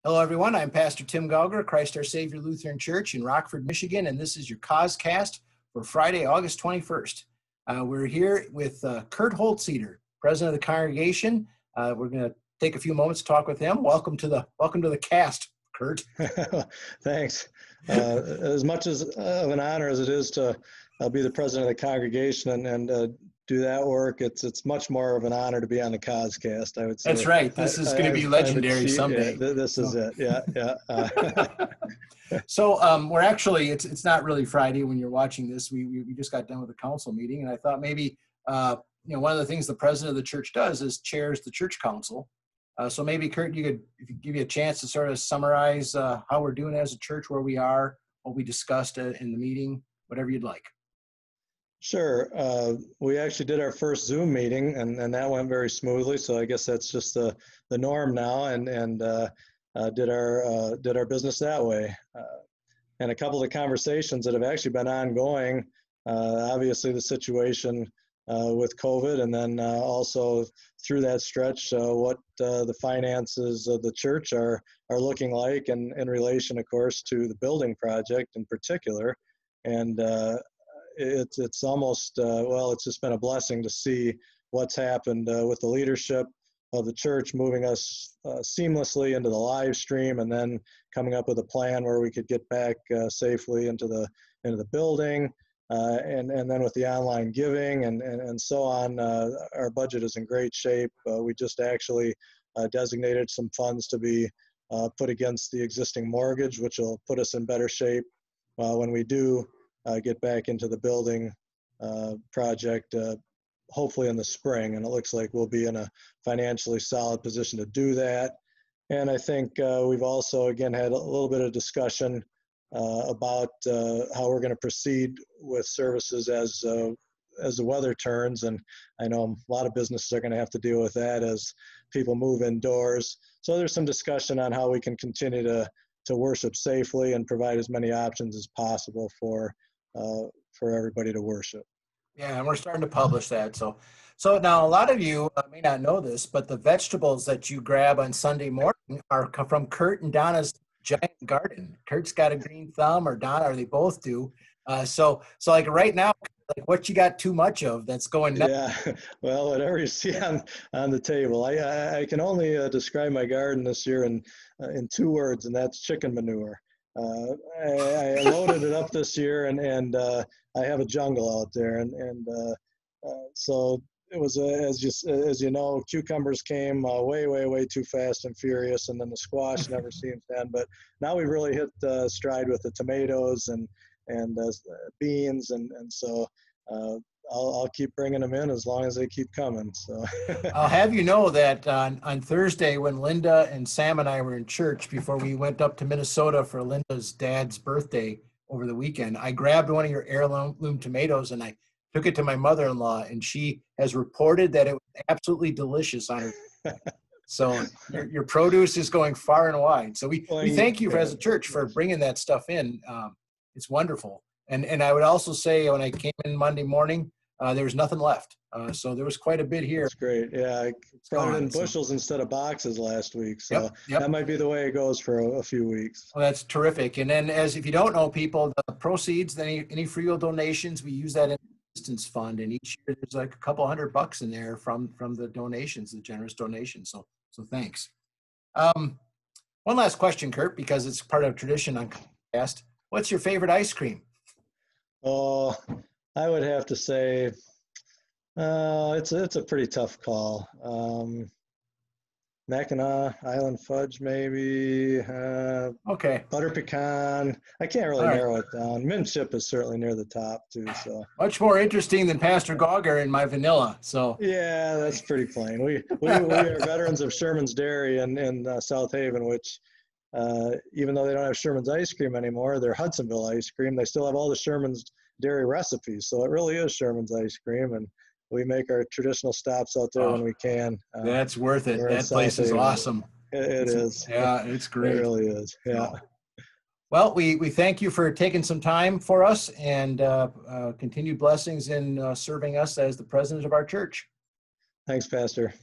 Hello, everyone. I'm Pastor Tim Gauger, Christ Our Savior Lutheran Church in Rockford, Michigan, and this is your COScast for Friday, August 21st. We're here with Kurt Holzhueter, President of the congregation. We're going to take a few moments to talk with him. Welcome to the cast, Kurt. Thanks. As much of an honor as it is to be the president of the congregation and do that work, it's much more of an honor to be on the COScast, I would say. That's right. This is going to be legendary someday. Yeah, this is it. Yeah. So we're actually, it's not really Friday when you're watching this. We just got done with a council meeting, and I thought maybe one of the things the president of the church does is chairs the church council. So maybe Kurt, if you give you a chance to sort of summarize how we're doing as a church, where we are, what we discussed in the meeting, whatever you'd like. Sure. We actually did our first Zoom meeting, and that went very smoothly. So I guess that's just the norm now, and did our business that way. And a couple of the conversations that have actually been ongoing, obviously the situation with COVID, and then also through that stretch, what the finances of the church are looking like, and in relation, of course, to the building project in particular. And it's almost, it's just been a blessing to see what's happened with the leadership of the church, moving us seamlessly into the live stream, and then coming up with a plan where we could get back safely into the building, and then with the online giving and so on. Our budget is in great shape. We just actually designated some funds to be put against the existing mortgage, which will put us in better shape when we do get back into the building project, hopefully in the spring. And it looks like we'll be in a financially solid position to do that. And I think we've also, again, had a little bit of discussion about how we're going to proceed with services as the weather turns. And I know a lot of businesses are going to have to deal with that as people move indoors. So there's some discussion on how we can continue to worship safely and provide as many options as possible for everybody to worship. Yeah, and we're starting to publish that. So now a lot of you may not know this, but the vegetables that you grab on Sunday morning are from Kurt and Donna's giant garden. Kurt's got a green thumb, or Donna, or they both do. So like right now, like what you got too much of that's going nuts? Yeah, well, whatever you see on the table. I can only describe my garden this year in 2 words, and that's chicken manure. I loaded it up this year, and I have a jungle out there, and so it was, as you know, cucumbers came way too fast and furious, and then the squash never seems to end. But now we've really hit stride with the tomatoes and beans, and so I'll keep bringing them in as long as they keep coming. So I'll have you know that on Thursday, when Linda and Sam and I were in church before we went up to Minnesota for Linda's dad's birthday over the weekend, I grabbed one of your heirloom tomatoes and I took it to my mother-in-law, and she has reported that it was absolutely delicious on her. So your produce is going far and wide. So we thank you as a church for bringing that stuff in. It's wonderful. And I would also say, when I came in Monday morning, there was nothing left. So there was quite a bit here. That's great. Yeah, I brought it in bushels instead of boxes last week. So yep. That might be the way it goes for a few weeks. Well, that's terrific. And then, if you don't know, people, the proceeds, any free will donations, we use that in the assistance fund. And each year there's like a couple $100 in there from the donations, the generous donations. So thanks. One last question, Kurt, because it's part of tradition on COScast. What's your favorite ice cream? Oh, I would have to say it's a pretty tough call. Mackinac Island fudge, maybe. Okay. Butter pecan. I can't really narrow it down. Mint chip is certainly near the top too. So much more interesting than Pastor Gauger and my vanilla. So yeah, that's pretty plain. We are veterans of Sherman's Dairy in South Haven, which even though they don't have Sherman's ice cream anymore, they're Hudsonville ice cream. They still have all the Sherman's Dairy recipes, so it really is Sherman's ice cream, and we make our traditional stops out there when we can. That's worth it. That place is awesome. It is. Yeah, it's great. It really is. Yeah. Well, we thank you for taking some time for us, and continued blessings in serving us as the president of our church. Thanks, Pastor.